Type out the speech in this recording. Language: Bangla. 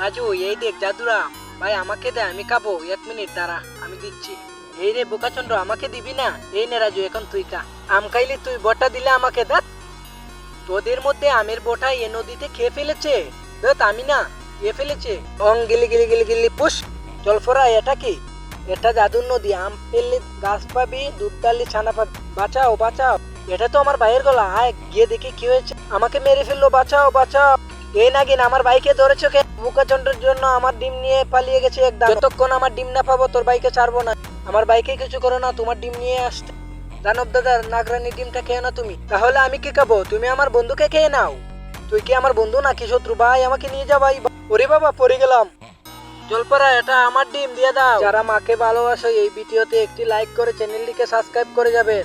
রাজু এই দেখ জাদুরা ভাই আমাকে দে, আমি খাবো। 1 মিনিট দাঁড়া, আমি দিচ্ছি। এই রে বোকাচন্দ্র, আমাকে দিবি না? এই নে রাজু, এখন তুই খা। আম খাইলি তুই, বটা দিলে আমাকে দাঁত। তোদের মধ্যে আমের বটা এ নদীতে খেয়ে ফেলেছে। দাঁত আমি না, এ ফেলেছে। অং গিলি গিলি গিলি গিলি পুষ। জলফরা এটা কি? এটা জাদুর নদী, আম পেলে গাছ পাবি, দুধ ডালি ছানা পাবি। বাঁচাও বাঁচাও, এটা তো আমার ভাইয়ের গলা। আয় গিয়ে দেখি কি হয়েছে। আমাকে মেরে ফেললো, বাঁচাও বাঁচাও। এই নাগিন আমার ভাইকে ধরেছো কে? বোকাচন্দ্রের জন্য আমার ডিম নিয়ে পালিয়ে গেছে একদম। যতক্ষণ আমার ডিম না পাবো তোর ভাইকে ছাড়বো না। আমার ভাইকে কিছু করো না, তোমার ডিম নিয়ে আসতে। দানব দাদার নাগরানি ডিমটা খেয়ে না তুমি, তাহলে আমি কি খাবো? তুমি আমার বন্ধুকে খেয়ে নাও। তুই কি আমার বন্ধু নাকি শত্রু? ভাই আমাকে নিয়ে যা ভাই। ওরে বাবা, পড়ে গেলাম। জলপরা এটা আমার ডিম দিয়ে দাও। যারা মাকে ভালোবাসো এই ভিডিওতে একটি লাইক করে চ্যানেলটিকে সাবস্ক্রাইব করে যাবেন।